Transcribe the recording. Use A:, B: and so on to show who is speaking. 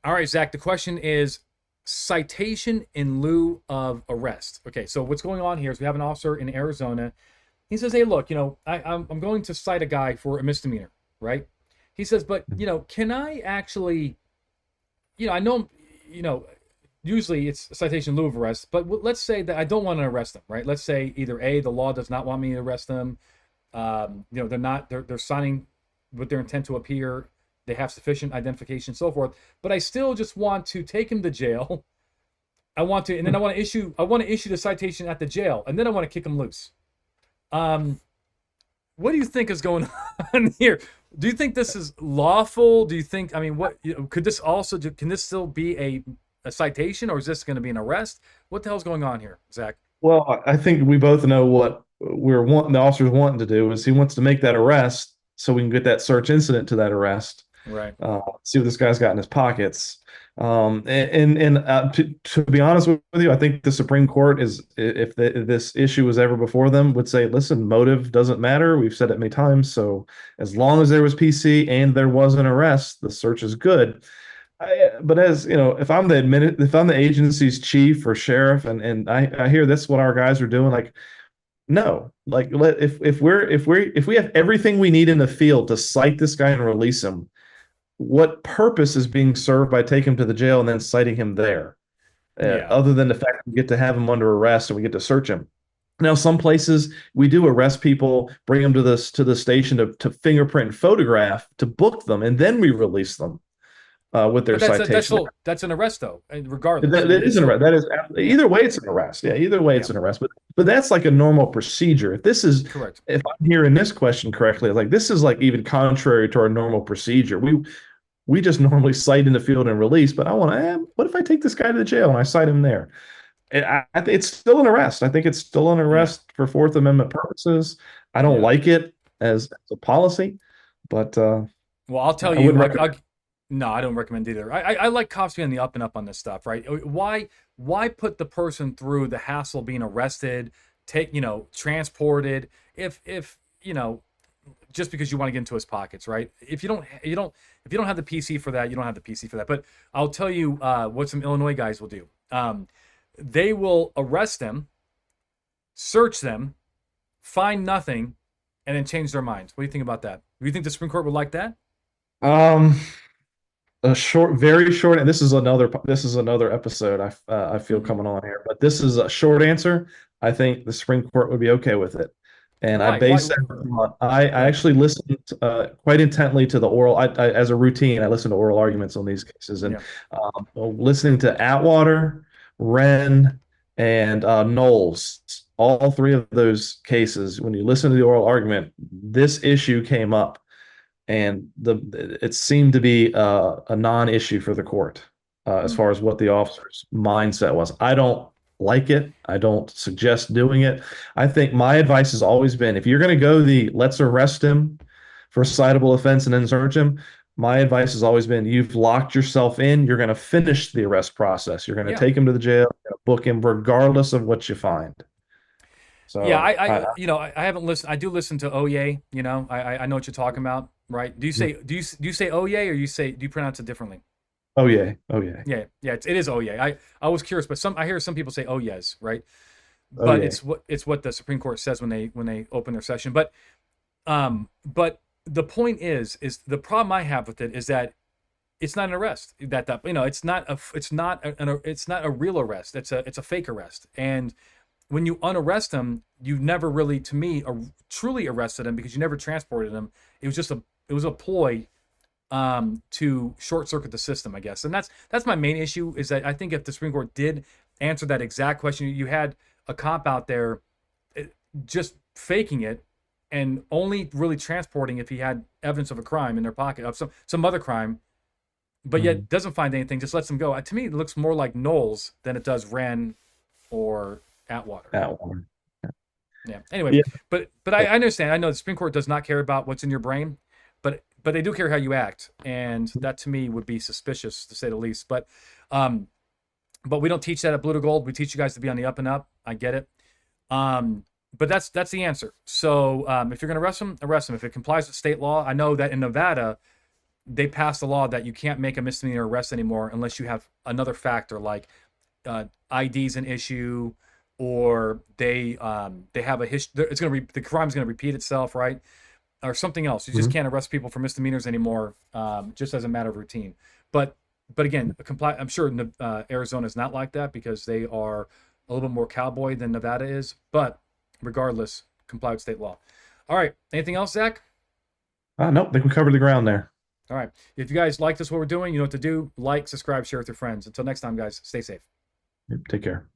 A: All right, Zach, the question is citation in lieu of arrest. Okay, so what's going on here is we have an officer in Arizona. He says, hey, look, I'm going to cite a guy for a misdemeanor, right? He says, but, can I actually, I know, you know, usually it's citation in lieu of arrest, but let's say that I don't want to arrest them, right? Let's say either A, the law does not want me to arrest them. They're signing with their intent to appear. They have sufficient identification, so forth. But I still just want to take him to jail. I want to, and then I want to issue the citation at the jail, and then I want to kick him loose. Um, what do you think is going on here? Do you think this is lawful? Do you think, I mean, could this also, can this still be a citation, or is this going to be an arrest? What the hell's going on here, Zach?
B: Well, I think we both know what the officer's wanting to do is he wants to make that arrest so we can get that search incident to that arrest.
A: Right.
B: See what this guy's got in his pockets. To be honest with you, I think the Supreme Court is, if this issue was ever before them, would say, listen, motive doesn't matter. We've said it many times. So as long as there was PC and there was an arrest, the search is good. But as you know, if I'm the agency's chief or sheriff, and I hear this what our guys are doing, like no, like if we have everything we need in the field to cite this guy and release him, what purpose is being served by taking him to the jail and then citing him there,
A: Yeah.
B: other than the fact that we get to have him under arrest and we get to search him? Now, some places we do arrest people, bring them to the station to fingerprint and photograph to book them, and then we release them with their
A: But that's
B: citation.
A: still, that's an arrest though, regardless.
B: That is
A: It's
B: an arrest.
A: still,
B: That is
A: yeah,
B: either way, it's an arrest. Yeah, either way,
A: yeah,
B: it's an arrest. But that's like a normal procedure.
A: correct.
B: If I'm hearing this question correctly, like this is like even contrary to our normal procedure. We just normally cite in the field and release. But I want to. What if I take this guy to the jail and I cite him there? I think it's still an arrest. I think it's still an
A: Yeah.
B: arrest for Fourth Amendment purposes. I don't
A: Yeah.
B: like it as a policy, but
A: Well, I'll tell
B: I
A: you,
B: wouldn't recommend.
A: no, I don't recommend either. I like cops being on the up and up on this stuff, right? Why put the person through the hassle of being arrested, transported, if just because you want to get into his pockets, right? If you don't have the PC for that, you don't have the PC for that. But I'll tell you what some Illinois guys will do. They will arrest them, search them, find nothing, and then change their minds. What do you think about that? Do you think the Supreme Court would like that?
B: Um, a short, very short, and this is another episode I feel
A: Mhm.
B: coming on here, but this is a short answer. I think the Supreme Court would be okay with it, and I
A: Why? Why?
B: base that on I
A: Go ahead.
B: actually listened quite intently to the oral. As a routine, I listen to oral arguments on these cases, and
A: Yeah.
B: listening to Atwater, Wren, and Knowles. All three of those cases, when you listen to the oral argument, this issue came up and it seemed to be a non-issue for the court as
A: Mm.
B: far as what the officer's mindset was. I don't like it. I don't suggest doing it. I think my advice has always been if you're going to go the let's arrest him for a citable offense and then search him, my advice has always been you've locked yourself in. You're going to finish the arrest process. You're going to
A: Yeah.
B: take him to the jail, you're going to book him regardless of what you find.
A: Yeah.
B: So
A: I haven't listened. I do listen to Oye. I know what you're talking about, right? Do you say Oye, or do you pronounce it differently?
B: oh yeah, oh yeah,
A: Yeah. Yeah. It is Oye. I was curious, but I hear some people say Oyes, right?
B: oh
A: But
B: yeah.
A: it's what the Supreme Court says when they open their session. But the point is the problem I have with it is that it's not an arrest. It's not a real arrest. It's a fake arrest. And when you unarrest them, you never really, to me, truly arrested him, because you never transported him. It was a ploy to short circuit the system, I guess. And that's my main issue, is that I think if the Supreme Court did answer that exact question, you had a cop out there eh, just faking it and only really transporting if he had evidence of a crime in their pocket, of some other crime, but
B: Mhm.
A: yet doesn't find anything, just lets them go. To me, it looks more like Knowles than it does Wren or Atwater.
B: That one.
A: Yeah. Anyway,
B: Yeah.
A: but I understand. I know the Supreme Court does not care about what's in your brain, but they do care how you act, and that to me would be suspicious, to say the least. Um, but we don't teach that at Blue to Gold. We teach you guys to be on the up and up. I get it. But that's the answer. So if you're gonna arrest them, arrest them. If it complies with state law, I know that in Nevada, they passed a law that you can't make a misdemeanor arrest anymore unless you have another factor like ID's an issue, or they have a history. It's gonna the crime's gonna repeat itself, right? Or something else. You just
B: Mhm.
A: can't arrest people for misdemeanors anymore, just as a matter of routine. But again, I'm sure Arizona is not like that because they are a little bit more cowboy than Nevada is. But regardless, comply with state law. All right. Anything else, Zach?
B: Nope, I think we covered the ground there.
A: All right. If you guys like this, what we're doing, you know what to do. Like, subscribe, share with your friends. Until next time, guys, stay safe.
B: Take care.